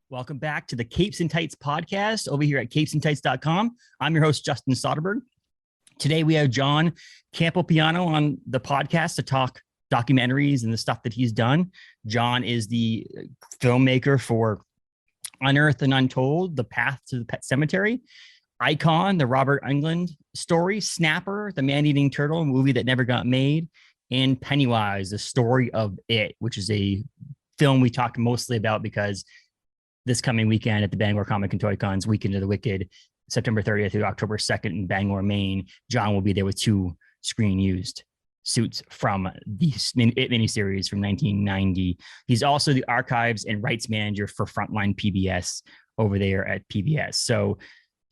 Welcome back to the Capes and Tights podcast over here at capesandtights.com. I'm your host, Justin Soderberg. Today we have John Campopiano on the podcast to talk documentaries and the stuff that he's done. John is the filmmaker for Unearthed and Untold, The Path to the Pet Cemetery, Icon, the Robert Englund story, Snapper, the man-eating turtle movie that never got made, and Pennywise, the story of it, which is a film we talked mostly about because this coming weekend at the Bangor Comic and Toy Cons, Weekend of the Wicked, September 30th through October 2nd in Bangor, Maine. John will be there with two screen-used suits from the It miniseries from 1990. He's also the archives and rights manager for Frontline PBS over there at PBS. So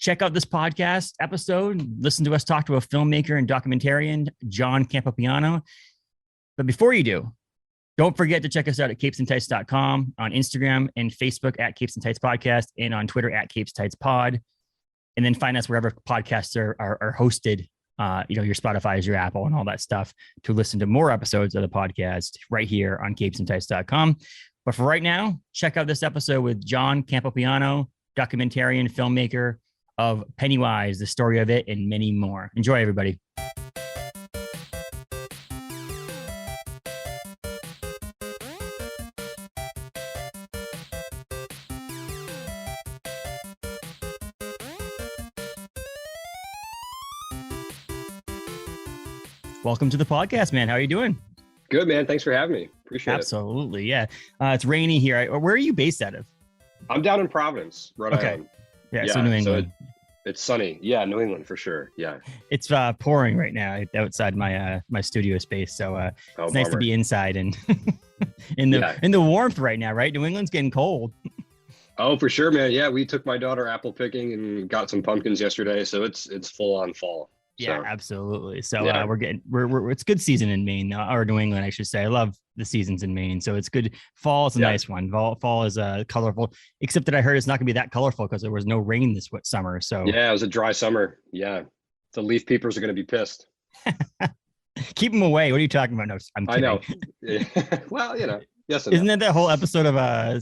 check out this podcast episode. Listen to us talk to a filmmaker and documentarian, John Campopiano. But before you do, don't forget to check us out at capesandtights.com, on Instagram and Facebook at Capes and Tights Podcast, and on Twitter at Capes Tights Pod. And then find us wherever podcasts are hosted, your Spotify, your Apple, and all that stuff to listen to more episodes of the podcast right here on capesandtights.com. But for right now, check out this episode with John Campopiano, documentarian, filmmaker of Pennywise, the story of it, and many more. Enjoy, everybody. Welcome to the podcast, man. How are you doing? Good, man. Thanks for having me. Appreciate Absolutely. Yeah. It's rainy here. Where are you based out of? I'm down in Providence, Rhode Island. Yeah, so New England. So it's sunny. Yeah, New England for sure. Yeah. It's pouring right now outside my studio space. So it's nice to be inside and in the warmth right now, right? New England's getting cold. Oh, for sure, man. Yeah, we took my daughter apple picking and got some pumpkins yesterday. So it's full on fall. Yeah, so, absolutely. So we're it's good season in Maine, or New England, I should say. I love the seasons in Maine, so it's good. Fall is a nice one. Fall is colorful, except that I heard it's not going to be that colorful because there was no rain this summer. So yeah, it was a dry summer. Yeah, the leaf peepers are going to be pissed. Keep them away. What are you talking about? No, I'm kidding. I know. Well, yes. Isn't that whole episode of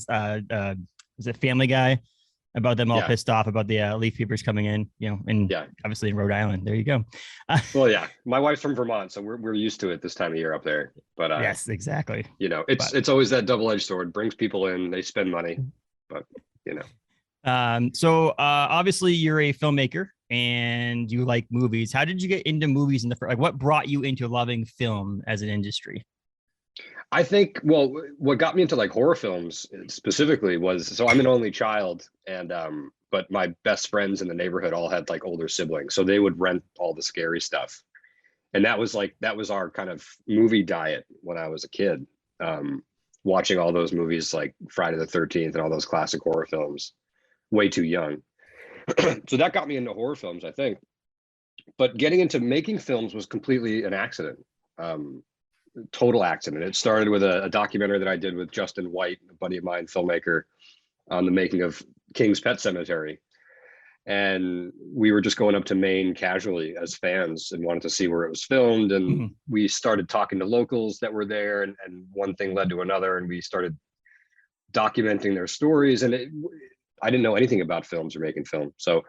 is it Family Guy? About them all pissed off about the leaf peepers coming in, and obviously in Rhode Island. There you go. Well, yeah, my wife's from Vermont, so we're used to it this time of year up there. But yes, exactly. It's always that double-edged sword. Brings people in, they spend money, but So obviously you're a filmmaker and you like movies. How did you get into movies in the first? Like, what brought you into loving film as an industry? I think, well, what got me into like horror films specifically was, so I'm an only child, and but my best friends in the neighborhood all had like older siblings, so they would rent all the scary stuff, and that was our kind of movie diet when I was a kid, watching all those movies like Friday the 13th and all those classic horror films, way too young. So that got me into horror films, I think. But getting into making films was completely an accident. Total accident. It started with a documentary that I did with Justin White, a buddy of mine, filmmaker, on the making of King's Pet Cemetery. And we were just going up to Maine casually as fans and wanted to see where it was filmed. And we started talking to locals that were there, and one thing led to another, and we started documenting their stories. And I didn't know anything about films or making film. So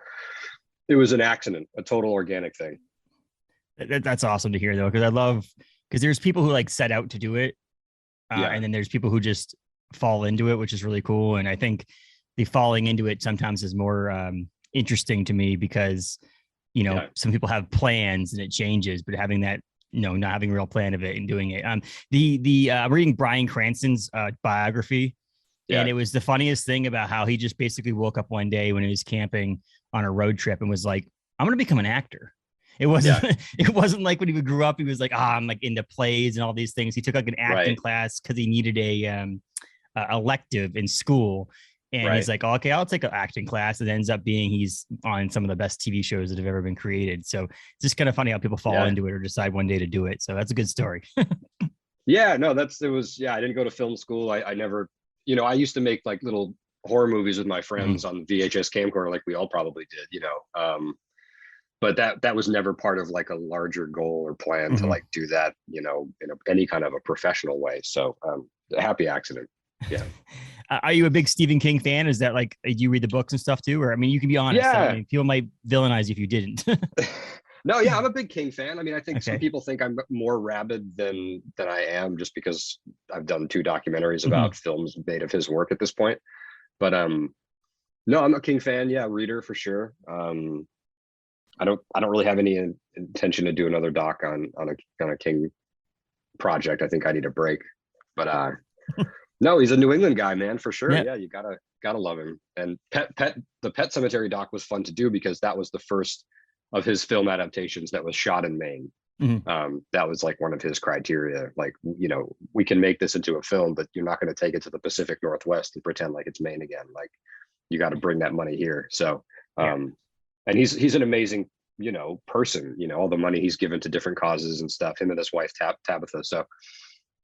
it was an accident, a total organic thing. That's awesome to hear, though, because there's people who like set out to do it. And then there's people who just fall into it, which is really cool. And I think the falling into it sometimes is more interesting to me because, some people have plans and it changes, but having that, not having a real plan of it and doing it. I'm reading Bryan Cranston's biography. Yeah. And it was the funniest thing about how he just basically woke up one day when he was camping on a road trip and was like, I'm going to become an actor. It wasn't like when he grew up, he was like, I'm like into plays and all these things. He took like an acting class because he needed a elective in school. And he's like, okay, I'll take an acting class. It ends up being he's on some of the best TV shows that have ever been created. So it's just kind of funny how people fall into it or decide one day to do it. So that's a good story. I didn't go to film school. I never, I used to make like little horror movies with my friends on VHS camcorder, like we all probably did, but that was never part of like a larger goal or plan to like do that, in any kind of a professional way. So a happy accident. Yeah. Are you a big Stephen King fan? Is that like, do you read the books and stuff too? Or, I mean, you can be honest. Yeah. I mean, people might villainize you if you didn't. No, yeah, I'm a big King fan. I mean, I think some Okay. people think I'm more rabid than I am, just because I've done 2 documentaries Mhm. about films made of his work at this point. But no, I'm a King fan. Yeah, reader for sure. I don't really have any intention to do another doc on a King project. I think I need a break. But no, he's a New England guy, man, for sure. Yeah. Yeah, you gotta love him. And the Pet Cemetery doc was fun to do because that was the first of his film adaptations that was shot in Maine. Mhm. That was like one of his criteria. Like, we can make this into a film, but you're not going to take it to the Pacific Northwest and pretend like it's Maine again. Like, you got to bring that money here. So, Yeah. and he's an amazing, person. All the money he's given to different causes and stuff. Him and his wife Tabitha. So,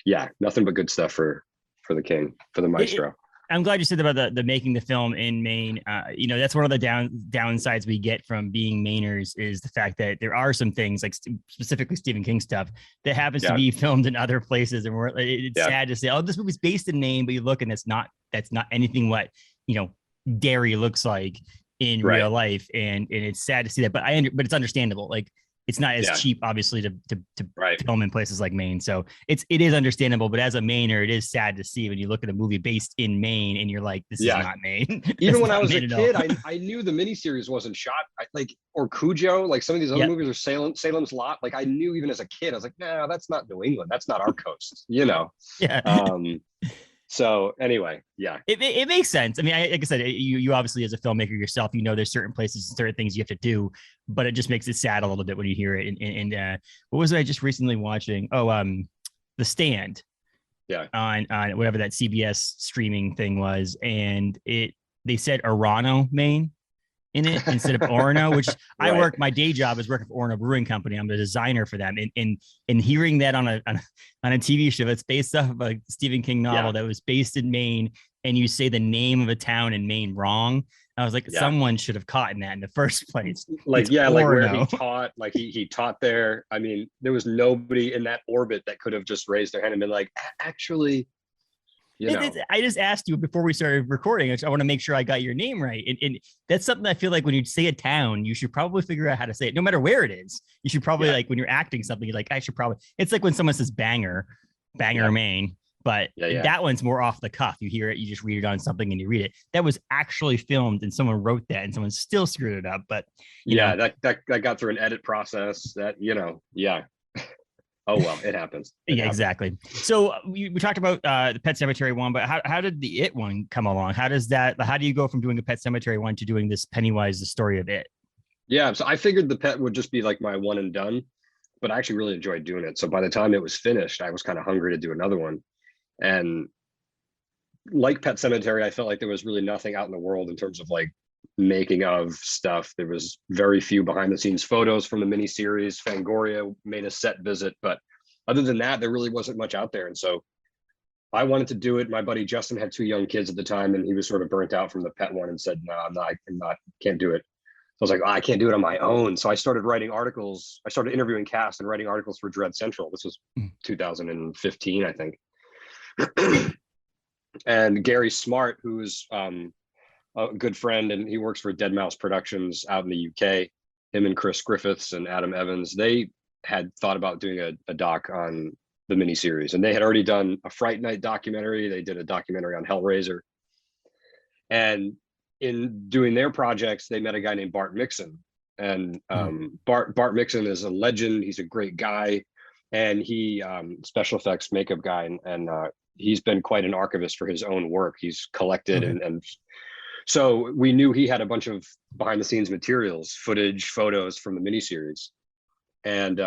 yeah, nothing but good stuff for the King, for the maestro. I'm glad you said about the making the film in Maine. That's one of the downsides we get from being Mainers is the fact that there are some things like specifically Stephen King stuff that happens to be filmed in other places, and it's sad to say, oh, this movie's based in Maine, but you look and that's not anything what Derry looks like in real life, and it's sad to see that. But but it's understandable. Like, it's not as cheap, obviously, to film in places like Maine. So it is understandable. But as a Mainer, it is sad to see when you look at a movie based in Maine and you're like, this is not Maine. Even when I was a kid, I knew the miniseries wasn't shot or Cujo, like some of these other movies, or Salem's Lot. Like, I knew even as a kid, I was like, no, that's not New England. That's not our coast, Yeah. So anyway, it makes sense. I mean, like I said, you obviously as a filmmaker yourself, there's certain places and certain things you have to do, but it just makes it sad a little bit when you hear it. And what was it I just recently watching? Oh, The Stand. Yeah. On whatever that CBS streaming thing was, and they said Orano, Maine in it instead of Orono, which my day job is working for Orono Brewing Company. I'm the designer for them. And hearing that on a TV show that's based off of a Stephen King novel that was based in Maine, and you say the name of a town in Maine wrong, I was like, someone should have caught in that in the first place. Like, like where he taught, like he taught there. I mean, there was nobody in that orbit that could have just raised their hand and been like, actually, I just asked you before we started recording. I want to make sure I got your name right. And that's something I feel like when you say a town, you should probably figure out how to say it, no matter where it is. You should probably like when you're acting something, you're like, I should probably, it's like when someone says Bangor, Maine, but that one's more off the cuff. You hear it, you just read it on something and you read it. That was actually filmed and someone wrote that and someone still screwed it up. But that got through an edit process Oh, well, it happens. Exactly. So we talked about the Pet Cemetery one, but how did the It one come along? How do you go from doing a Pet Cemetery one to doing this Pennywise, the story of It? Yeah, so I figured the Pet would just be like my one and done, but I actually really enjoyed doing it. So by the time it was finished, I was kind of hungry to do another one. And like Pet Cemetery, I felt like there was really nothing out in the world in terms of like making of stuff. There was very few behind the scenes photos from the miniseries. Fangoria made a set visit, but other than that, there really wasn't much out there. And so I wanted to do it. My buddy Justin had 2 young kids at the time, and he was sort of burnt out from the pet one and said, no, I'm not, can't do it. So I was like, I can't do it on my own. So I started writing articles. I started interviewing cast and writing articles for Dread Central. This was 2015, I think. And Gary Smart, who's a good friend, and he works for Dead Mouse Productions out in the UK. Him and Chris Griffiths and Adam Evans, they had thought about doing a doc on the miniseries, and they had already done a Fright Night documentary. They did a documentary on Hellraiser, and in doing their projects, they met a guy named Bart Mixon. And Bart Mixon is a legend. He's a great guy, and he special effects makeup guy, and he's been quite an archivist for his own work. He's collected and so we knew he had a bunch of behind the scenes materials, footage, photos from the miniseries. And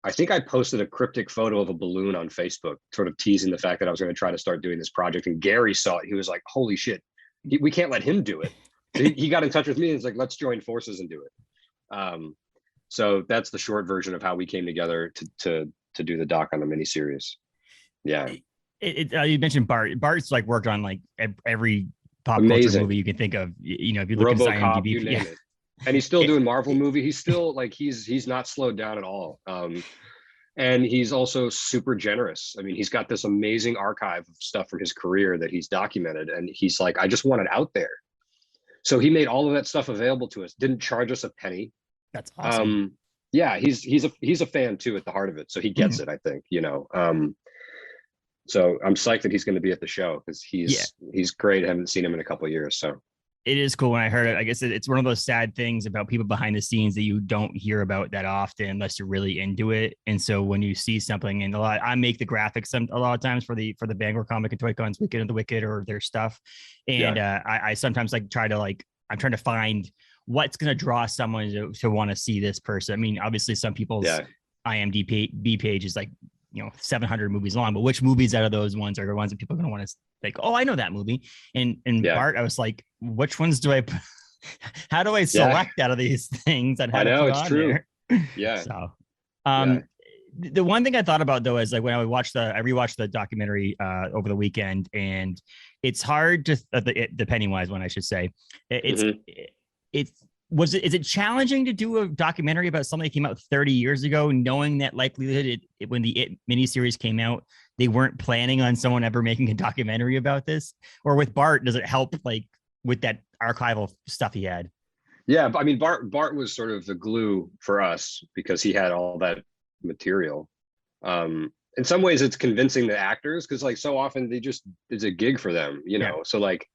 I think I posted a cryptic photo of a balloon on Facebook, sort of teasing the fact that I was going to try to start doing this project. And Gary saw it. He was like, holy shit, we can't let him do it. So he got in touch with me and was like, let's join forces and do it. So that's the short version of how we came together to do the doc on the miniseries. Yeah. You mentioned Bart. Bart's like worked on like every pop culture movie you can think of. If you look at IMDb, you name it. And he's still doing Marvel movie. He's still like he's not slowed down at all. And he's also super generous. I mean, he's got this amazing archive of stuff from his career that he's documented. And he's like, I just want it out there. So he made all of that stuff available to us, didn't charge us a penny. That's awesome. Yeah, he's a fan too at the heart of it. So he gets it, I think, you know. So I'm psyched that he's going to be at the show because he's great. I haven't seen him in a couple of years. So it is cool when I heard it. I guess it's one of those sad things about people behind the scenes that you don't hear about that often unless you're really into it. And so when you see something, and I make the graphics a lot of times for the Bangor Comic and Toy Cons Weekend of the Wicked or their stuff. And I sometimes I'm trying to find what's going to draw someone to want to see this person. I mean, obviously some people's IMDb page is like, 700 movies long, but which movies out of those ones are the ones that people are going to want to like, oh, I know that movie. And Bart, I was like, which ones do I, how do I select out of these things? And I know it's true. There? Yeah. So, the one thing I thought about though, is like when I rewatched the documentary over the weekend, and it's hard to, the Pennywise one, I should say. Is it challenging to do a documentary about something that came out 30 years ago, knowing that likelihood when the It miniseries came out, they weren't planning on someone ever making a documentary about this? Or with Bart, does it help like with that archival stuff he had? Yeah, I mean, Bart was sort of the glue for us because he had all that material. In some ways it's convincing the actors because like so often it's a gig for them, you know. So like,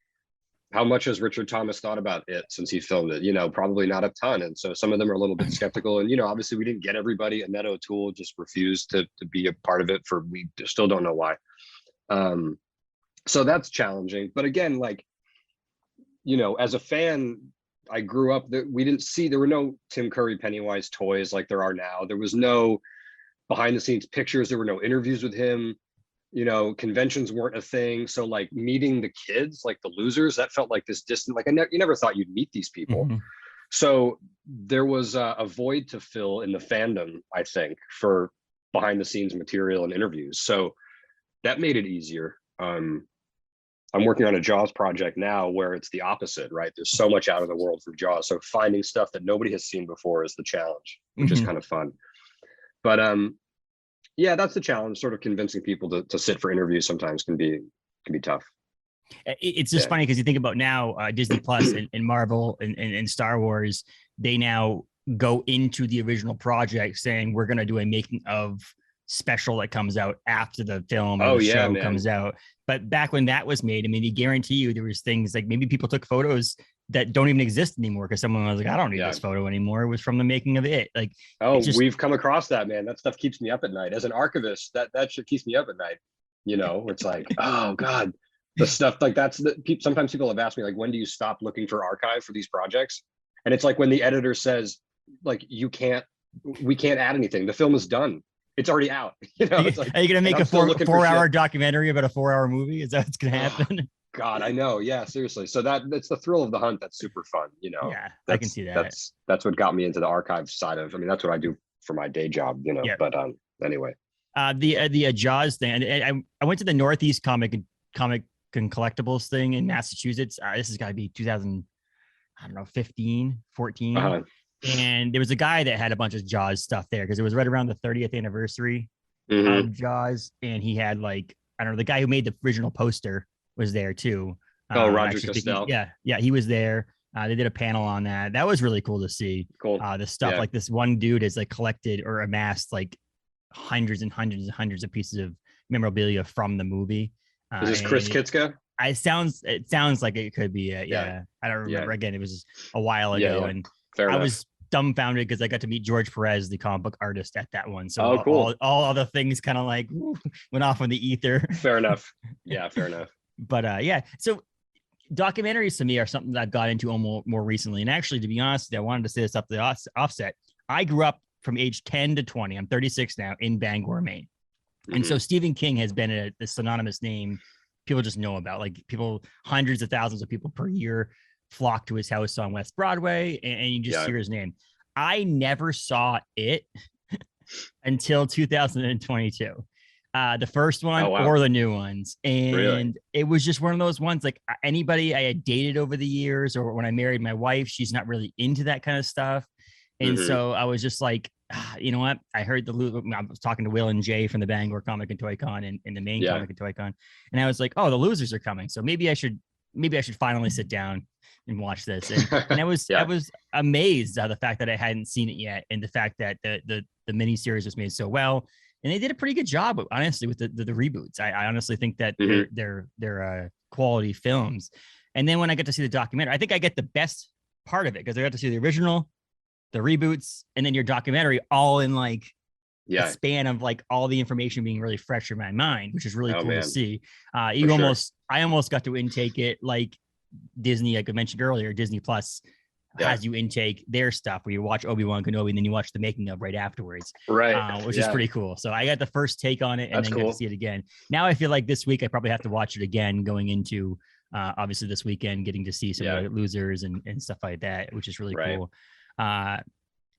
how much has Richard Thomas thought about it since he filmed it? Probably not a ton. And so some of them are a little bit skeptical. And, obviously we didn't get everybody. Annette O'Toole just refused to be a part of it we still don't know why. So that's challenging. But again, like, as a fan, I grew up that we didn't see, there were no Tim Curry Pennywise toys like there are now. There was no behind the scenes pictures. There were no interviews with him. Conventions weren't a thing. So like meeting the kids, like the losers, that felt like this distant, like you never thought you'd meet these people. Mm-hmm. So there was a void to fill in the fandom, I think, for behind the scenes material and interviews. So that made it easier. I'm working on a Jaws project now where it's the opposite, right? There's so much out of the world from Jaws. So finding stuff that nobody has seen before is the challenge, which is kind of fun. But yeah, that's the challenge. Sort of convincing people to sit for interviews sometimes can be tough. It's just funny because you think about now Disney Plus and Marvel and Star Wars, they now go into the original project saying we're going to do a making of special that comes out after the film or the show comes out. But back when that was made, I mean, I guarantee you there was things like maybe people took photos that don't even exist anymore because someone was like, I don't need this photo anymore. It was from the making of it. Like, we've come across that, man. That stuff keeps me up at night. As an archivist, that shit keeps me up at night. It's like, oh God, the stuff like sometimes people have asked me like, when do you stop looking for archive for these projects? And it's like when the editor says like, we can't add anything. The film is done. It's already out. It's like, are you going to make a four-hour documentary about a 4-hour movie? Is that what's going to happen? God, I know. Yeah, seriously. So that's the thrill of the hunt. That's super fun. Yeah, I can see that. That's what got me into the archive side of. I mean, that's what I do for my day job. Yeah. But anyway. The Jaws thing. And I went to the Northeast Comic and Collectibles thing in Massachusetts. This has got to be 2015, 14. Uh-huh. And there was a guy that had a bunch of Jaws stuff there because it was right around the 30th anniversary of Jaws, and he had like the guy who made the original poster was there too. Roger Costell. Yeah, he was there. They did a panel on that. That was really cool to see. Cool. The stuff like this one dude has like collected or amassed like hundreds and hundreds and hundreds of pieces of memorabilia from the movie. Is this Chris Kitska? It sounds like it could be. Yeah. I don't remember. Yeah. Again, it was a while ago, and I was dumbfounded because I got to meet George Perez, the comic book artist, at that one. So cool. all other things kind of like went off in the ether. Fair enough. Yeah, fair enough. But so documentaries to me are something that I've got into more recently. And actually, to be honest, I wanted to say this up the offset. I grew up from age 10 to 20. I'm 36 now in Bangor, Maine. Mm-hmm. And so Stephen King has been a synonymous name people just know about. Like hundreds of thousands of people per year flock to his house on West Broadway, and you just hear his name. I never saw it until 2022. The first one or the new ones. And it was just one of those ones, like anybody I had dated over the years, or when I married my wife, she's not really into that kind of stuff. And so I was just like, you know what? I heard I was talking to Will and Jay from the Bangor Comic and Toy Con and the main Comic and Toy Con. And I was like, oh, the losers are coming. So maybe I should finally sit down and watch this. And I was amazed at the fact that I hadn't seen it yet, and the fact that the mini series was made so well. And they did a pretty good job, honestly, with the reboots. I honestly think that they're quality films. And then when I get to see the documentary, I think I get the best part of it, because I got to see the original, the reboots, and then your documentary all in like a span of like all the information being really fresh in my mind, which is really cool to see. I almost got to intake it like Disney, like I mentioned earlier, Disney Plus has you intake their stuff, where you watch Obi-Wan Kenobi and then you watch the making of right afterwards, which is pretty cool. So I got the first take on it, and then got to see it again. Now I feel like this week I probably have to watch it again, going into obviously this weekend, getting to see some of the losers and stuff like that, which is really cool.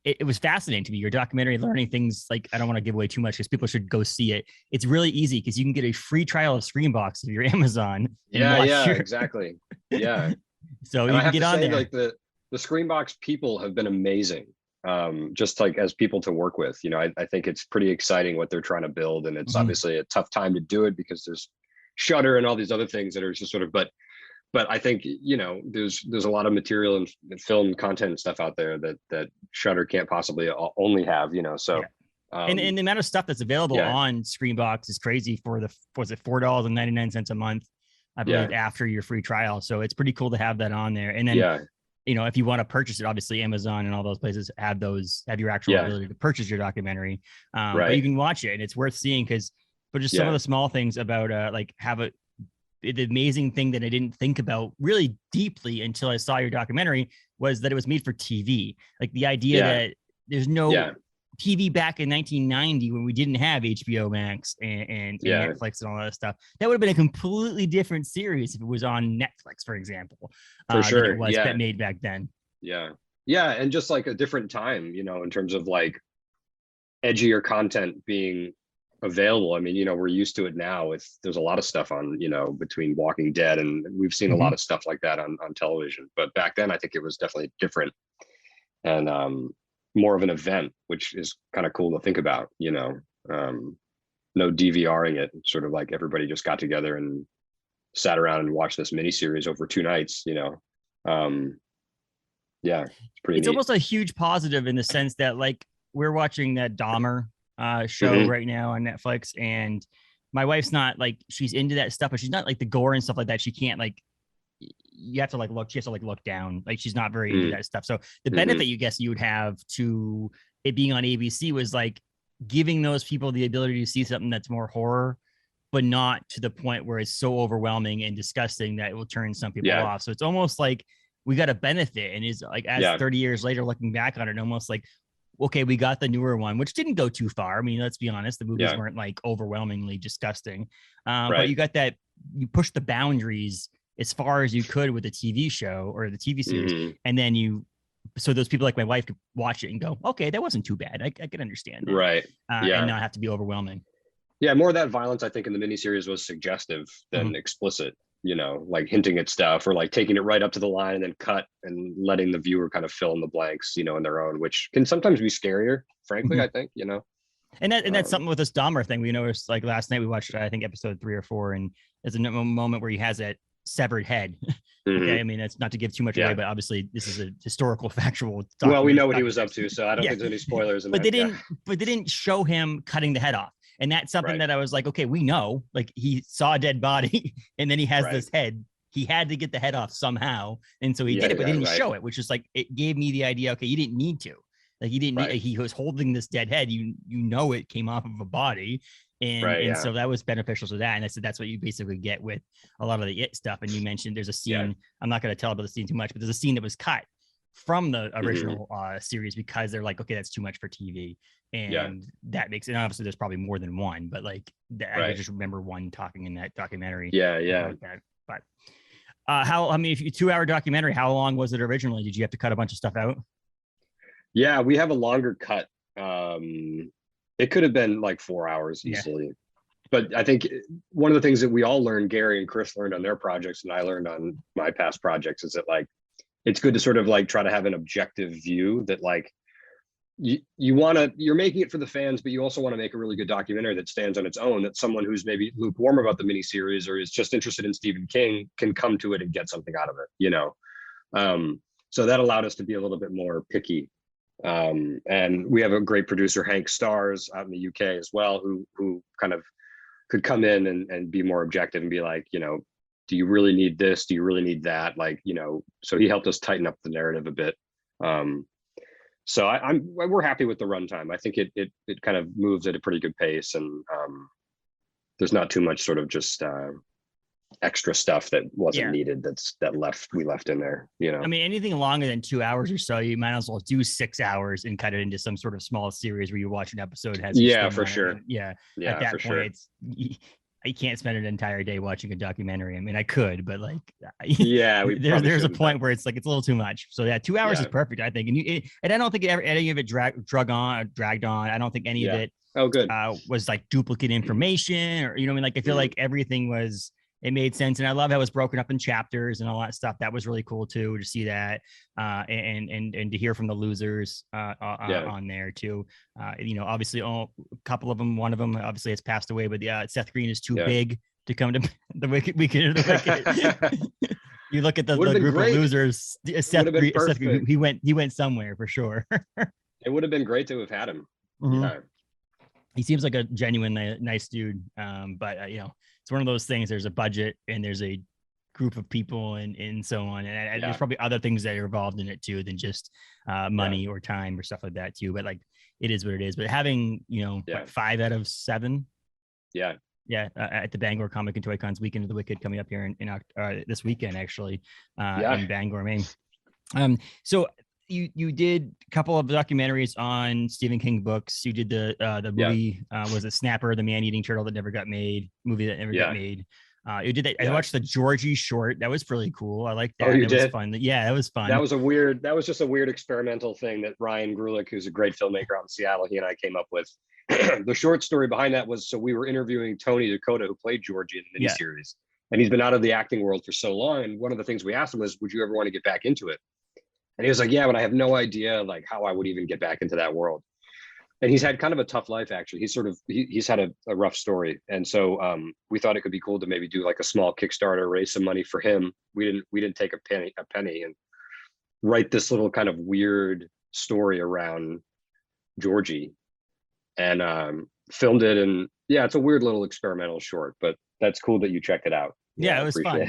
It was fascinating to me, your documentary, learning things like, I don't want to give away too much because people should go see it. It's really easy because you can get a free trial of Screenbox if you're Amazon. Exactly. Yeah. So you can get on there. Like the Screenbox people have been amazing. Just like as people to work with, you know, I think it's pretty exciting what they're trying to build, and it's obviously a tough time to do it because there's Shudder and all these other things that are just sort of, but I think, you know, there's a lot of material and film content and stuff out there that Shudder can't possibly only have, you know. So and the amount of stuff that's available on Screenbox is crazy for was it $4.99 a month, I believe, after your free trial. So it's pretty cool to have that on there. And then you know, if you want to purchase it, obviously Amazon and all those places have your actual ability to purchase your documentary. But you can watch it, and it's worth seeing but just some of the small things about like the amazing thing that I didn't think about really deeply until I saw your documentary was that it was made for TV. Like the idea that there's no TV back in 1990 when we didn't have HBO Max and Netflix and all that stuff. That would have been a completely different series if it was on Netflix, for example. For sure. Than it was made back then. Yeah. Yeah. And just like a different time, you know, in terms of like edgier content being available. I mean, you know, we're used to it now. There's a lot of stuff on, you know, between Walking Dead, and we've seen a lot of stuff like that on television. But back then, I think it was definitely different and more of an event, which is kind of cool to think about. You know, no DVRing it. Sort of like everybody just got together and sat around and watched this miniseries over 2 nights. You know, it's pretty. It's neat. Almost a huge positive in the sense that like we're watching that Dahmer show right now on Netflix, and my wife's not like, she's into that stuff, but she's not like the gore and stuff like that. She can't like, you have to like look, she has to like look down, like she's not very into that stuff. So the benefit you would have to it being on ABC was like giving those people the ability to see something that's more horror, but not to the point where it's so overwhelming and disgusting that it will turn some people off. So it's almost like we got a benefit, and is like, as 30 years later looking back on it, almost like, okay, we got the newer one, which didn't go too far. I mean, let's be honest, the movies weren't like overwhelmingly disgusting. But you got that, you pushed the boundaries as far as you could with the TV show or the TV series. And then so those people like my wife could watch it and go, okay, that wasn't too bad. I could understand that. And not have to be overwhelming. Yeah, more of that violence, I think, in the miniseries was suggestive than explicit. You know, like hinting at stuff or like taking it right up to the line and then cut and letting the viewer kind of fill in the blanks, you know, in their own, which can sometimes be scarier, frankly, I think, you know. And that's something with this Dahmer thing. We noticed like last night we watched, I think, episode 3 or 4, and there's a moment where he has that severed head. Okay, I mean, that's not to give too much away, but obviously this is a historical, factual. Well, we know what he was up to, so I don't think there's any spoilers. But they didn't show him cutting the head off. And that's something that I was like, okay, we know, like he saw a dead body and then he has this head. He had to get the head off somehow. And so he did it, but didn't show it, which is like, it gave me the idea, okay, you didn't need to. Like he didn't need, he was holding this dead head. You know, it came off of a body. And so that was beneficial to that. And I said, that's what you basically get with a lot of the It stuff. And you mentioned there's a scene, I'm not going to tell about the scene too much, but there's a scene that was cut from the original series because they're like, okay, that's too much for TV. And that makes it, obviously there's probably more than one, but like I just remember one talking in that documentary. Like that. But I mean, if you 2-hour documentary, how long was it originally? Did you have to cut a bunch of stuff out? Yeah, we have a longer cut. It could have been like 4 hours easily. But I think one of the things that we all learned, Gary and Chris learned on their projects, and I learned on my past projects, is that like, it's good to sort of like try to have an objective view that like, you're making it for the fans, but you also want to make a really good documentary that stands on its own, that someone who's maybe lukewarm about the miniseries or is just interested in Stephen King can come to it and get something out of it, you know? So that allowed us to be a little bit more picky. And we have a great producer, Hank Stars, out in the UK as well, who kind of could come in and be more objective and be like, you know, do you really need this? Do you really need that? Like, you know, so he helped us tighten up the narrative a bit. So we're happy with the runtime. I think it kind of moves at a pretty good pace, and there's not too much sort of just extra stuff that wasn't needed. We left in there. You know, I mean, anything longer than 2 hours or so, you might as well do 6 hours and cut it into some sort of small series where you watch an episode. Has for sure. At that point, sure. I can't spend an entire day watching a documentary. I mean, I could, but like, there's a point where it's like it's a little too much. So 2 hours is perfect, I think. And I don't think any of it dragged on. I don't think any of it. Oh, good. Was like duplicate information, or, you know, I mean, like I feel like everything it made sense. And I love how it was broken up in chapters and all that stuff. That was really cool too, to see that and to hear from the losers on there too. You know, obviously a couple of them, one of them obviously has passed away, but Seth Green is too big to come to the Weekend of the Wicked. You look at the group of losers, Seth Green, he went somewhere for sure. It would have been great to have had him. Mm-hmm. He seems like a genuine nice dude. But you know, it's one of those things. There's a budget and there's a group of people and so on. And there's probably other things that are involved in it too than just money or time or stuff like that too. But like, it is what it is. But having, you know, 5 out of 7. At the Bangor Comic and Toy Cons Weekend of the Wicked coming up here in this weekend, actually, in Bangor, Maine. So you did a couple of documentaries on Stephen King books. You did the movie, was it Snapper, the man-eating turtle that never got made, movie that never got made. You did that. I watched the Georgie short. That was really cool. I liked that. Oh, you did? Was fun. Yeah, that was fun. That was just a weird experimental thing that Ryan Grulick, who's a great filmmaker out in Seattle, he and I came up with. The short story behind that was, so we were interviewing Tony Dakota, who played Georgie in the miniseries. And he's been out of the acting world for so long. And one of the things we asked him was, would you ever want to get back into it? And he was like, yeah, but I have no idea like how I would even get back into that world. And he's had kind of a tough life, actually. He's had a rough story. And so we thought it could be cool to maybe do like a small Kickstarter, raise some money for him. We didn't take a penny and write this little kind of weird story around Georgie and filmed it. And yeah, it's a weird little experimental short, but that's cool that you checked it out. Yeah, it was fun.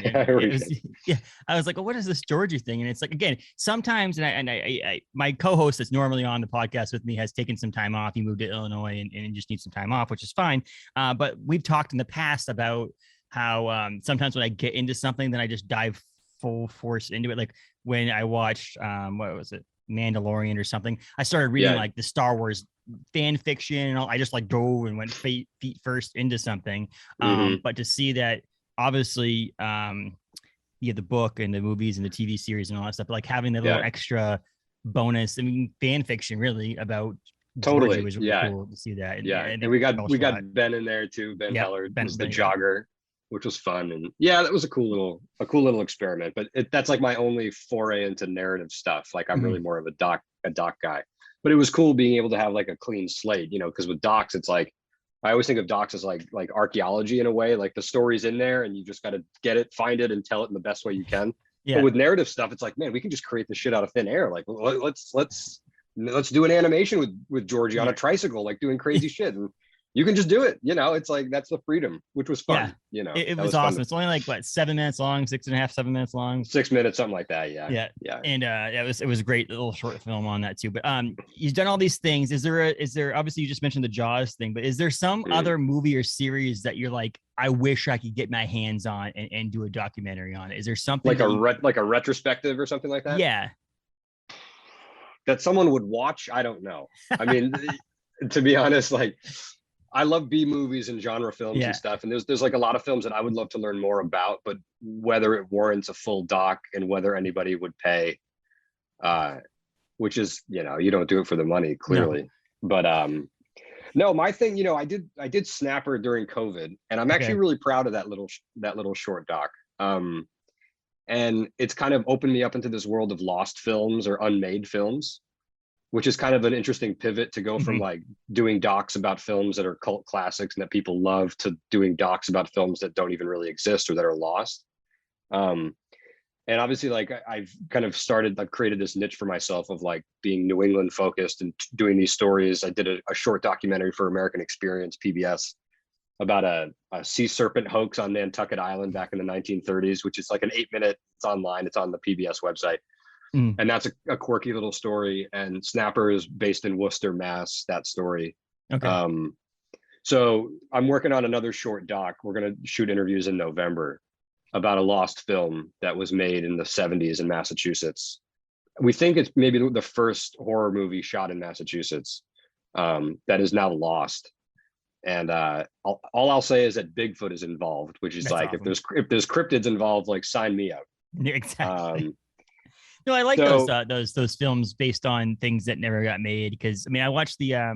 I was like, well, what is this Georgie thing? And it's like, again, sometimes, and I my co-host that's normally on the podcast with me has taken some time off. He moved to Illinois and just needs some time off, which is fine. But we've talked in the past about how sometimes when I get into something, then I just dive full force into it. Like when I watched, what was it, Mandalorian or something, I started reading like the Star Wars fan fiction and all. I just like dove and went feet first into something. But to see that, obviously, the book and the movies and the TV series and all that stuff, but like having that little extra bonus, I mean, fan fiction really about Georgie was really cool to see that. And we got Ben in there too. Ben Heller was the jogger, which was fun. And that was a cool little experiment. But that's like my only foray into narrative stuff. Like I'm really more of a doc guy. But it was cool being able to have like a clean slate, you know, because with docs, it's like, I always think of docs as like archaeology in a way, like the story's in there and you just got to get it, find it, and tell it in the best way you can. But with narrative stuff, it's like, man, we can just create this shit out of thin air. Like, let's do an animation with Georgie on a tricycle, like doing crazy shit. And you can just do it, you know, it's like, that's the freedom, which was fun. You know, it was awesome. It's only like what, 7 minutes long, 6.5, 7 minutes long, 6 minutes, something like that. Yeah. And it was a great little short film on that too. But you've done all these things. Is there obviously, you just mentioned the Jaws thing, but is there some other movie or series that you're like, I wish I could get my hands on and do a documentary on it? Is there something like a retrospective or something like that? Yeah. That someone would watch? I don't know. I mean, to be honest, like, I love B movies and genre films and stuff. And there's like a lot of films that I would love to learn more about, but whether it warrants a full doc and whether anybody would pay, which is, you know, you don't do it for the money, clearly. No. But no, my thing, you know, I did Snapper during COVID, and I'm actually really proud of that little short doc. And it's kind of opened me up into this world of lost films or unmade films, which is kind of an interesting pivot to go from like doing docs about films that are cult classics and that people love to doing docs about films that don't even really exist or that are lost. And obviously, like I've created this niche for myself of like being New England focused and doing these stories. I did a short documentary for American Experience, PBS, about a sea serpent hoax on Nantucket Island back in the 1930s, which is like an 8-minute, it's online, it's on the PBS website. And that's a quirky little story. And Snapper is based in Worcester, Mass, that story. Okay. So I'm working on another short doc. We're going to shoot interviews in November about a lost film that was made in the 70s in Massachusetts. We think it's maybe the first horror movie shot in Massachusetts that is now lost. And all I'll say is that Bigfoot is involved, which is like, awesome. if there's cryptids involved, like sign me up. Exactly. No, I like those films based on things that never got made. Because I mean, I watched I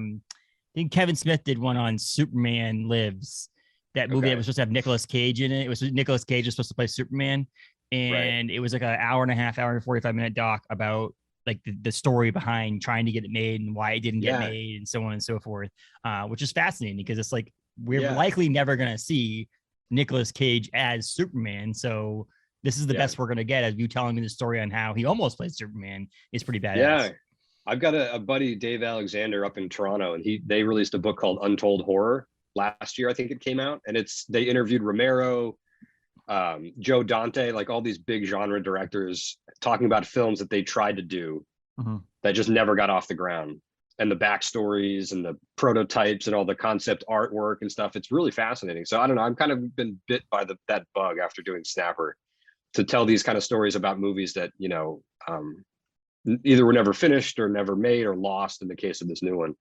think Kevin Smith did one on Superman Lives. That movie that was supposed to have Nicolas Cage in it. It was Nicolas Cage was supposed to play Superman, and it was like an hour and 45-minute doc about like the story behind trying to get it made and why it didn't get made and so on and so forth, which is fascinating because it's like we're likely never going to see Nicolas Cage as Superman. So this is the best we're going to get, as you telling me the story on how he almost played Superman is pretty badass. Yeah. I've got a buddy, Dave Alexander, up in Toronto, and they released a book called Untold Horror last year. I think it came out, and they interviewed Romero, Joe Dante, like all these big genre directors talking about films that they tried to do that just never got off the ground, and the backstories and the prototypes and all the concept artwork and stuff. It's really fascinating. So I don't know, I'm kind of been bit by that bug after doing Snapper, to tell these kind of stories about movies that, you know, either were never finished or never made or lost in the case of this new one.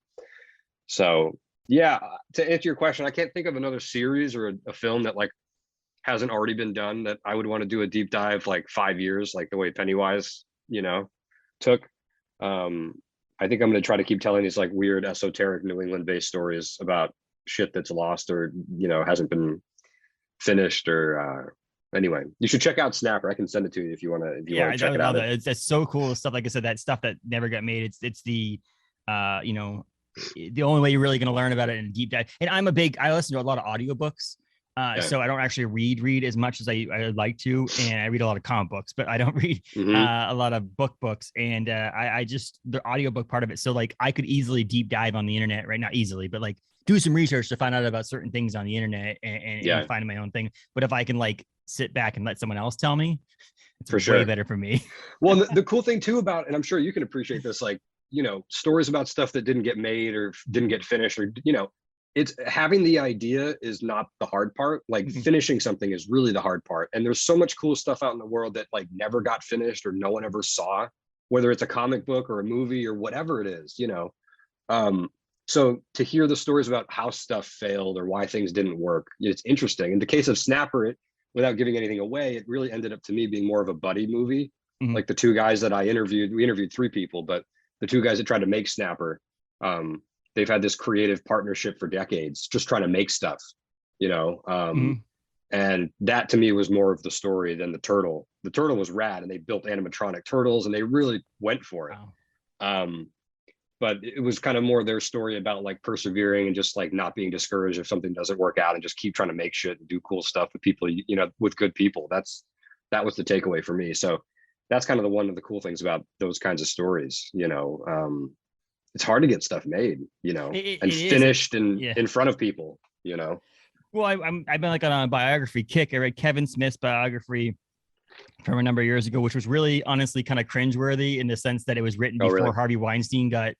So yeah, to answer your question, I can't think of another series or a film that like hasn't already been done that I would want to do a deep dive like 5 years, like the way Pennywise, you know, took. I think I'm going to try to keep telling these like weird esoteric New England based stories about shit that's lost or, you know, hasn't been finished or, anyway, you should check out Snapper. I can send it to you if you want to. Check it out. It's so cool stuff. Like I said, that stuff that never got made. It's the, you know, the only way you're really going to learn about it in deep dive. And I listen to a lot of audiobooks. So I don't actually read as much as I would like to. And I read a lot of comic books, but I don't read a lot of books. And I just, the audiobook part of it. So like I could easily deep dive on the internet, right? Not easily, but like do some research to find out about certain things on the internet and find my own thing. But if I can like sit back and let someone else tell me, it's way better for me. Well, the cool thing too about, and I'm sure you can appreciate this, like, you know, stories about stuff that didn't get made or didn't get finished, or, you know, it's having the idea is not the hard part. Like finishing something is really the hard part. And there's so much cool stuff out in the world that like never got finished or no one ever saw, whether it's a comic book or a movie or whatever it is, you know. So to hear the stories about how stuff failed or why things didn't work, it's interesting. In the case of Snapper, without giving anything away, it really ended up to me being more of a buddy movie. Like the two guys that I interviewed, we interviewed 3 people, but the 2 guys that tried to make Snapper, they've had this creative partnership for decades, just trying to make stuff, you know. And that to me was more of the story than the turtle. The turtle was rad, and they built animatronic turtles, and they really went for it. Wow. But it was kind of more their story about like persevering and just like not being discouraged if something doesn't work out, and just keep trying to make shit and do cool stuff with people, you know, with good people. That was the takeaway for me. So that's kind of one of the cool things about those kinds of stories, you know. It's hard to get stuff made, you know, and finished in front of people, you know. Well, I've been like on a biography kick. I read Kevin Smith's biography from a number of years ago, which was really honestly kind of cringeworthy in the sense that it was written before Harvey Weinstein got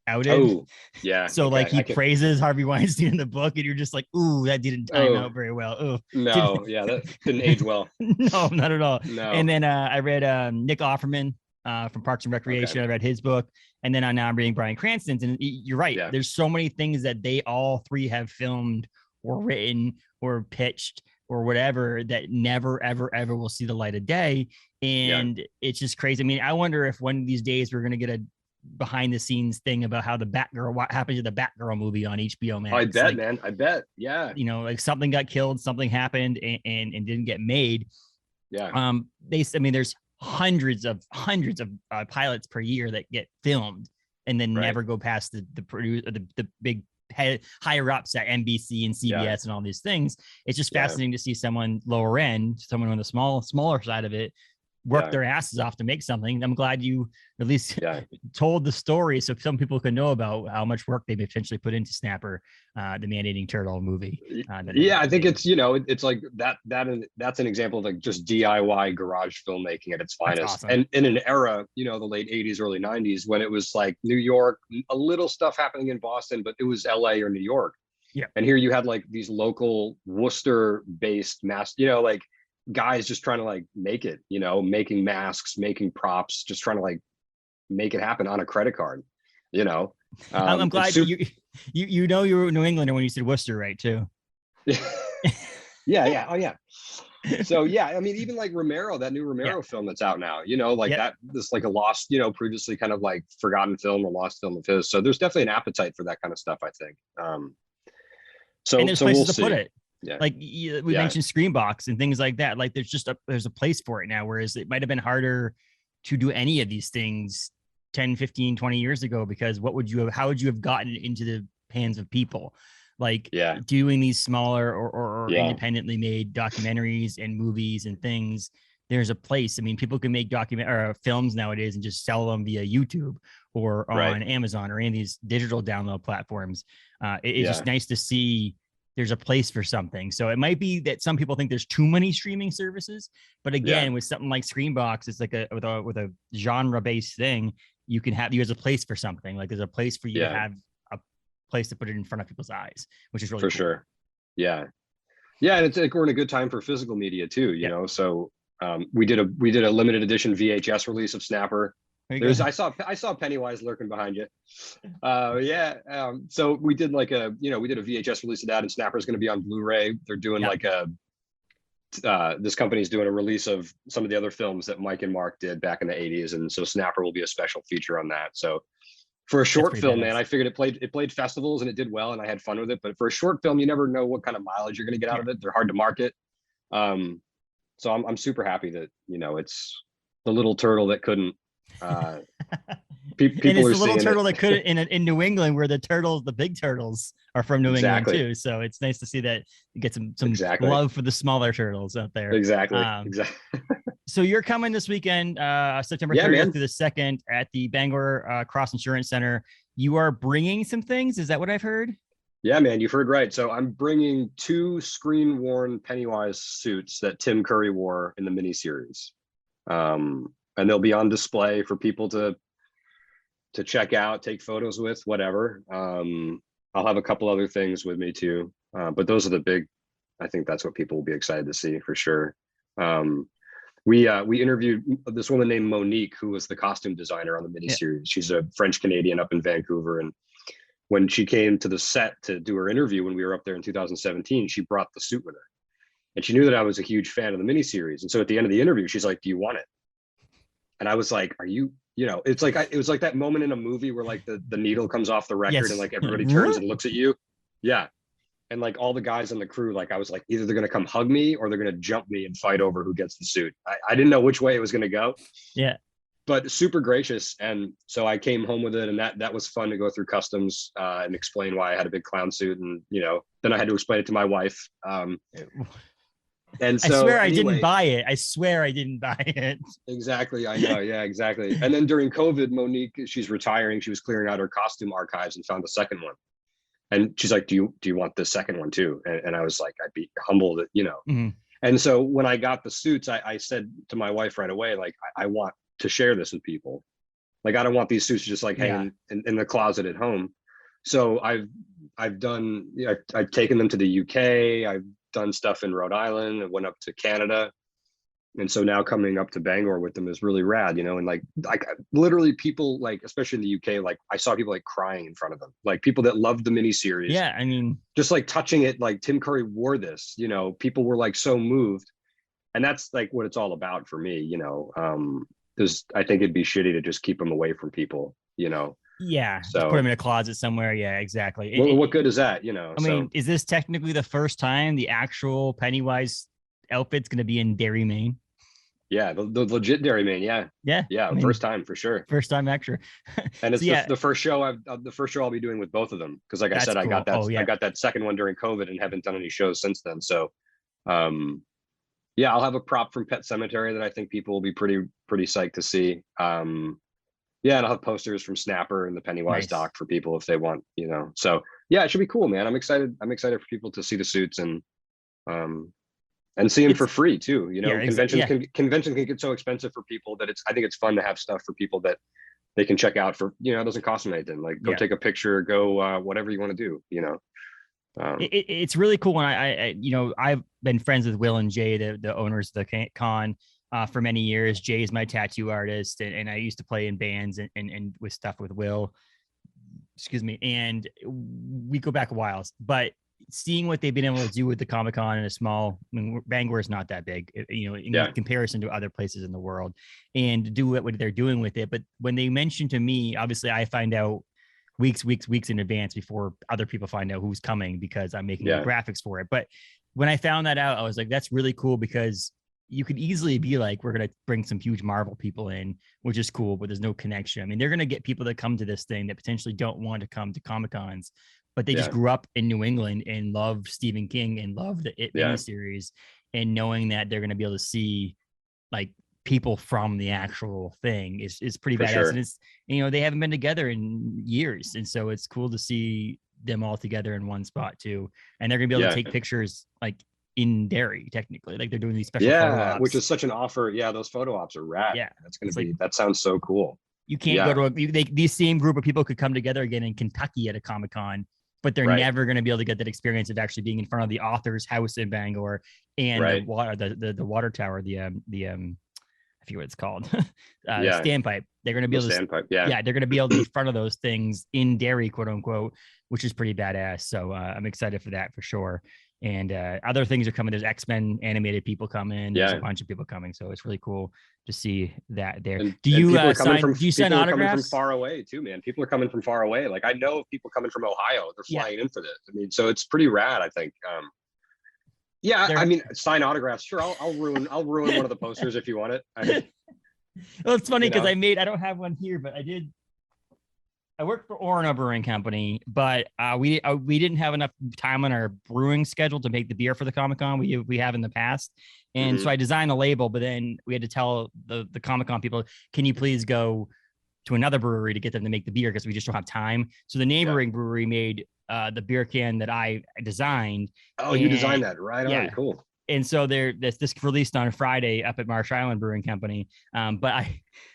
outed. Oh, yeah. So like he praises Harvey Weinstein in the book, and you're just like, ooh, that didn't time out very well. Oh no, that didn't age well. No, not at all. No. And then I read Nick Offerman from Parks and Recreation. I read his book, and then now I'm reading Bryan Cranston's. And you're right. Yeah. There's so many things that they all 3 have filmed or written or pitched or whatever that never, ever, ever will see the light of day. And it's just crazy. I mean, I wonder if one of these days we're going to get a behind the scenes thing about how what happened to the Batgirl movie on HBO Max. I bet, man. I bet. Yeah. You know, like something got killed, something happened and didn't get made. Yeah. There's hundreds of pilots per year that get filmed and then Right. never go past the producer, the big higher ups at NBC and CBS and all these things. It's just fascinating to see someone lower end, someone on the smaller side of it, work their asses off to make something. I'm glad you at least told the story so some people can know about how much work they potentially put into Snapper, the man-eating turtle movie. I think it's, it's like that's an example of like just DIY garage filmmaking at its finest. Awesome. And in an era, the late 80s, early 90s, when it was like New York, a little stuff happening in Boston, but it was LA or New York. Yeah. And here you had like these local Worcester based like guys just trying to like make it, making masks, making props, just trying to like make it happen on a credit card, I'm glad you know you were New Englander when you said Worcester, right? Too. Yeah. Oh yeah. So yeah, I mean, even like Romero, that new Romero film that's out now, that this like a lost, previously kind of like forgotten film or lost film of his. So there's definitely an appetite for that kind of stuff, I think. And there's places to put it. Yeah. Like we mentioned Screenbox and things like that. Like there's a place for it now, whereas it might have been harder to do any of these things 10, 15, 20 years ago, because how would you have gotten into the hands of people? Like doing these smaller or independently made documentaries and movies and things. There's a place. I mean, people can make films nowadays and just sell them via YouTube or on Amazon or any of these digital download platforms. It's just nice to see there's a place for something. So it might be that some people think there's too many streaming services, but again, with something like Screenbox, it's like with a genre based thing, you has a place for something. Like there's a place for you to have a place to put it in front of people's eyes, which is really for cool. Sure. Yeah. Yeah. And it's like, we're in a good time for physical media too, you know? So we did a limited edition VHS release of Snapper. I saw Pennywise lurking behind you. So we did we did a VHS release of that, and Snapper is going to be on Blu-ray. They're doing this company's doing a release of some of the other films that Mike and Mark did back in the 80s. And so Snapper will be a special feature on that. So for a short film, man, I figured it played festivals and it did well and I had fun with it. But for a short film, you never know what kind of mileage you're going to get out of it. They're hard to market. So I'm super happy that, it's the little turtle that couldn't. People and it's are the little turtle it. that could in New England, where the big turtles are from New England too. So it's nice to see that you get some love for the smaller turtles out there. Exactly. So you're coming this weekend, September 30th through the 2nd at the Bangor Cross Insurance Center. You are bringing some things. Is that what I've heard? Yeah, man, you've heard right. So I'm bringing 2 screen-worn Pennywise suits that Tim Curry wore in the miniseries. And they'll be on display for people to check out, take photos with, whatever. I'll have a couple other things with me too. But those are I think that's what people will be excited to see for sure. We interviewed this woman named Monique, who was the costume designer on the miniseries. She's a French Canadian up in Vancouver. And when she came to the set to do her interview, when we were up there in 2017, she brought the suit with her. And she knew that I was a huge fan of the miniseries. And so at the end of the interview, she's like, "Do you want it?" And I was like, "Are you, it's like, it was like that moment in a movie where like the needle comes off the record and like everybody turns and looks at you." Yeah. And like all the guys on the crew, like I was like, either they're going to come hug me or they're going to jump me and fight over who gets the suit. I didn't know which way it was going to go. Yeah. But super gracious. And so I came home with it, and that was fun to go through customs and explain why I had a big clown suit. And, then I had to explain it to my wife. And so I swear I didn't buy it. I swear I didn't buy it. Exactly. I know. Yeah, exactly. And then during COVID, Monique, she's retiring. She was clearing out her costume archives and found a second one. And she's like, do you want the second one too? And I was like, I'd be humbled that, Mm-hmm. And so when I got the suits, I said to my wife right away, like, I want to share this with people. Like, I don't want these suits just like hanging in the closet at home. So I've taken them to the UK. I've done stuff in Rhode Island. I went up to Canada. And so now coming up to Bangor with them is really rad, and like literally people, like, especially in the UK, like I saw people like crying in front of them, like people that loved the miniseries. Yeah. I mean, just like touching it, like Tim Curry wore this, people were like so moved. And that's like what it's all about for me, I think it'd be shitty to just keep them away from people, Yeah, so just put them in a closet somewhere. Yeah, exactly. Well, what good is that? I mean, is this technically the first time the actual Pennywise outfit's going to be in Derry, Maine? Yeah, the legit dairy man. Yeah. Yeah. Yeah. I mean, First time for sure. first time extra. And it's So yeah, the first show I'll be doing with both of them. Cause like I that's said, cool. Oh I yeah. got that second one during COVID and haven't done any shows since then. So, yeah, I'll have a prop from Pet Cemetery that I think people will be pretty psyched to see. Yeah, and I'll have posters from Snapper and the Pennywise Nice. doc for people if they want, you know. So yeah, it should be cool, man. I'm excited. I'm excited for people to see the suits um and see them It's for free too. You know, yeah, conventions can get so expensive for people that I think it's fun to have stuff for people that they can check out for, you know, it doesn't cost them anything. Like go yeah. take a picture, go whatever you want to do, you know. It's really cool when you know, I've been friends with Will and Jay, the owners of the con, for many years. Jay is my tattoo artist, and I used to play in bands and with stuff with Will. Excuse me, and we go back a while. But seeing what they've been able to do with the Comic-Con in a small, I mean, Bangor is not that big, you know, in comparison to other places in the world, and to do what they're doing with it. But when they mentioned to me, obviously I find out weeks in advance before other people find out who's coming because I'm making the graphics for it. But when I found that out, I was like, that's really cool, because you could easily be like, we're going to bring some huge Marvel people in, which is cool, but there's no connection. I mean, they're going to get people that come to this thing that potentially don't want to come to Comic-Cons, but they just grew up in New England and love Stephen King and love the It miniseries, and knowing that they're going to be able to see like people from the actual thing is pretty badass. Sure. And it's, you know, they haven't been together in years, and so it's cool to see them all together in one spot too. And they're gonna be able to take pictures like in Derry, technically, like they're doing these special photo ops, which is such an offer. Yeah, those photo ops are rad. Yeah, that's gonna be like, that sounds so cool. You can't go to these same group of people could come together again in Kentucky at a Comic-Con, but they're never going to be able to get that experience of actually being in front of the author's house in Bangor and the water tower, I forget what it's called. Standpipe. They're going to be able to they're going to be able to be in front of those things in Derry, quote unquote, which is pretty badass. So I'm excited for that for sure. And other things are coming. There's X-Men animated people coming. There's a bunch of people coming. So it's really cool to see that there. Do you sign autographs? Coming from far away too, man. People are coming from far away. Like I know of people coming from Ohio. They're flying in for this. I mean, so it's pretty rad, I think. I mean, sign autographs. Sure, I'll ruin one of the posters if you want it. Well, it's funny because I don't have one here, but I worked for Orono Brewing Company, but we didn't have enough time on our brewing schedule to make the beer for the Comic-Con we have in the past. And so I designed the label, but then we had to tell the Comic-Con people, can you please go to another brewery to get them to make the beer because we just don't have time. So the neighboring brewery made the beer can that I designed. Oh, you designed that, right? Yeah. On, cool. And so this released on Friday up at Marsh Island Brewing Company. But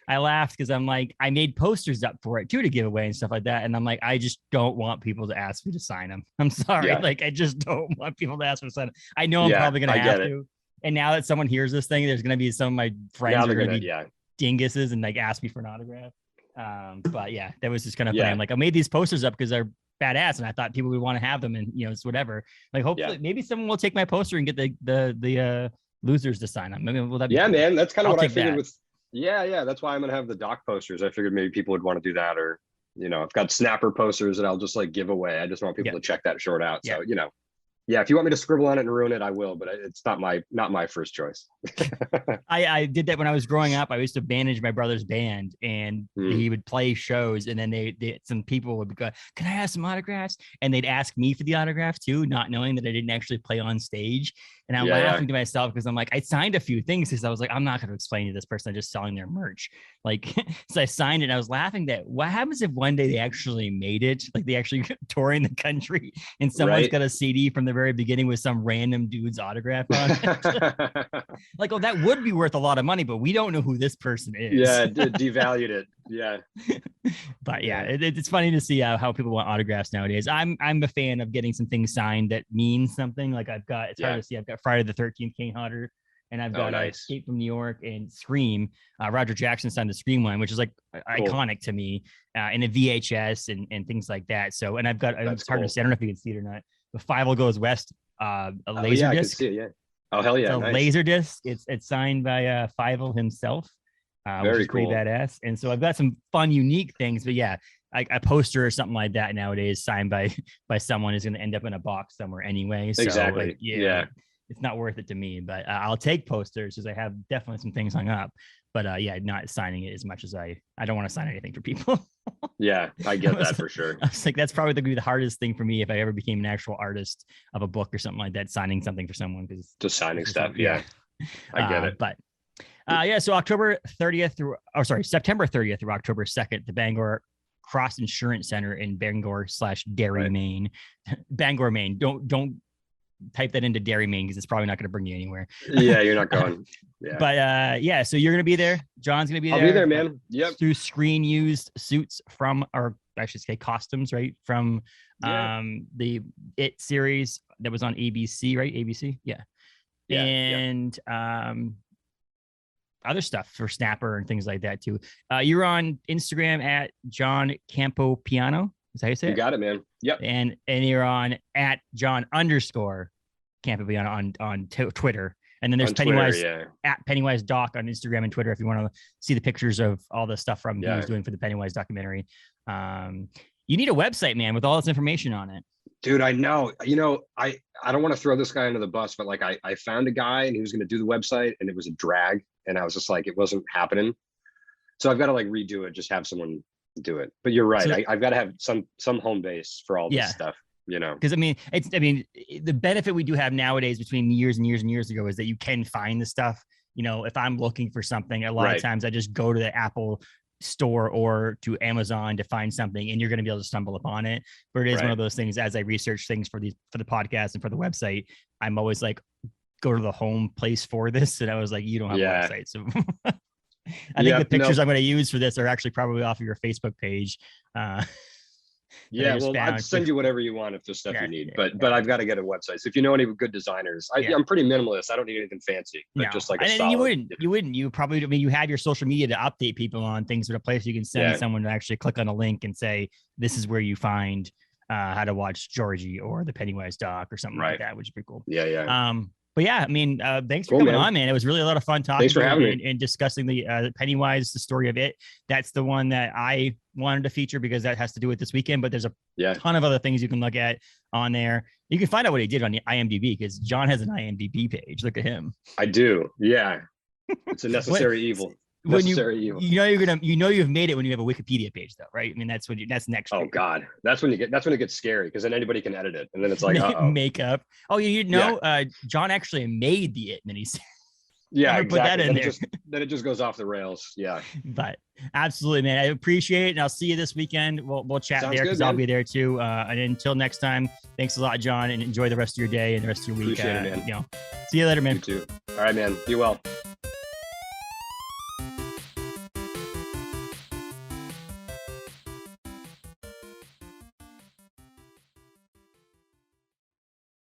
I laughed because I'm like, I made posters up for it too to give away and stuff like that. And I'm like, I just don't want people to ask me to sign them. I'm sorry. Yeah. Like, I just don't want people to ask me to sign them. I know I'm probably going to have to. And now that someone hears this thing, there's going to be some of my friends are going to be dinguses and like ask me for an autograph. But yeah, that was just kind of funny. I'm like, I made these posters up because they're badass, and I thought people would want to have them, and you know, it's whatever. Like, hopefully, maybe someone will take my poster and get the losers to sign them. Maybe will that be cool? Man, that's kind of what I figured with. Yeah, that's why I'm gonna have the doc posters. I figured maybe people would want to do that, or you know, I've got snapper posters that I'll just like give away. I just want people to check that short out. So you know. Yeah, if you want me to scribble on it and ruin it, I will, but it's not my first choice. I did that when I was growing up. I used to manage my brother's band, and he would play shows, and then some people would go, "Can I have some autographs?" And they'd ask me for the autograph too, not knowing that I didn't actually play on stage. And I'm laughing to myself because I'm like, I signed a few things because I was like, I'm not going to explain to this person, I'm just selling their merch. Like, so I signed it, and I was laughing that what happens if one day they actually made it, like they actually touring the country, and someone's got a CD from the very beginning with some random dude's autograph on it. Like, oh, that would be worth a lot of money, but we don't know who this person is. Yeah, devalued it. Yeah. But yeah, it's funny to see how people want autographs nowadays. I'm a fan of getting some things signed that mean something. Like I've got, it's hard to see, I've got Friday the 13th Kane Hodder, and I've got Escape from New York and Scream. Roger Jackson signed the Scream one, which is like iconic to me, in a VHS and things like that. So, and I've got, it's hard to see, I don't know if you can see it or not, but Five Will Goes West, a laser disc. I can see it, Oh, hell yeah. It's a laser disc. It's signed by Fievel himself. Which is pretty badass. And so I've got some fun, unique things, but yeah, a poster or something like that nowadays signed by someone is going to end up in a box somewhere anyway. So exactly. Like, it's not worth it to me. But I'll take posters because I have definitely some things hung up. But yeah, not signing it as much as I don't want to sign anything for people. Yeah, I get that for sure. I was like, that's probably going to be the hardest thing for me if I ever became an actual artist of a book or something like that, signing something for someone. Because just signing stuff. Yeah, I get it. But yeah, so September 30th through October 2nd, the Bangor Cross Insurance Center in Bangor/Derry, Maine. Bangor, Maine. Don't type that into Derry, Maine, because it's probably not going to bring you anywhere. Yeah, you're not going. Yeah. But yeah, so you're going to be there. John's going to be there. I'll be there, man. Yep. Through screen used suits from, or I should say costumes, right? From the It series that was on ABC, right? ABC. Yeah. And other stuff for Snapper and things like that too. You're on Instagram at John Campopiano. Is that how you say it? You got it, man. Yep. And you're on at John_Campopiano on Twitter. And then there's Pennywise at Pennywise Doc on Instagram and Twitter if you want to see the pictures of all the stuff he was doing for the Pennywise documentary. You need a website, man, with all this information on it. Dude, I know. You know, I don't want to throw this guy under the bus, but like I found a guy and he was going to do the website and it was a drag. And I was just like, it wasn't happening. So I've got to like redo it, just have someone do it. But you're right. So, I've got to have some home base for all this stuff. You know, because I mean, the benefit we do have nowadays between years and years and years ago is that you can find the stuff. You know, if I'm looking for something, a lot of times I just go to the Apple store or to Amazon to find something, and you're going to be able to stumble upon it. But it is one of those things. As I research things for the podcast and for the website, I'm always like, go to the home place for this, and I was like, you don't have a website, so. I think the pictures I'm going to use for this are actually probably off of your Facebook page. Yeah, well, I'll send you whatever you want if there's stuff you need, but I've got to get a website. So if you know any good designers, I'm pretty minimalist. I don't need anything fancy, but just like you wouldn't. You probably, I mean, you have your social media to update people on things, with a place you can send someone to actually click on a link and say, this is where you find how to watch Georgie or the Pennywise doc or something like that, which is pretty cool. Yeah. But yeah, I mean, thanks for coming on, man. It was really a lot of fun talking. Thanks for having me and discussing the Pennywise, the story of it. That's the one that I wanted to feature because that has to do with this weekend. But there's a ton of other things you can look at on there. You can find out what he did on the IMDb because John has an IMDb page. Look at him. I do. Yeah, it's a necessary evil. When you know you've made it when you have a Wikipedia page, though, right? I mean, that's next. Oh God, that's when it gets scary because then anybody can edit it, and then it's like makeup. Oh, John actually made the It miniseries. Yeah, exactly. Put that in there. Then it just goes off the rails. Yeah, but absolutely, man. I appreciate it, and I'll see you this weekend. We'll chat there because I'll be there too. And until next time, thanks a lot, John, and enjoy the rest of your day and the rest of your week. Appreciate it, man. See you later, man. You too. All right, man. Be well.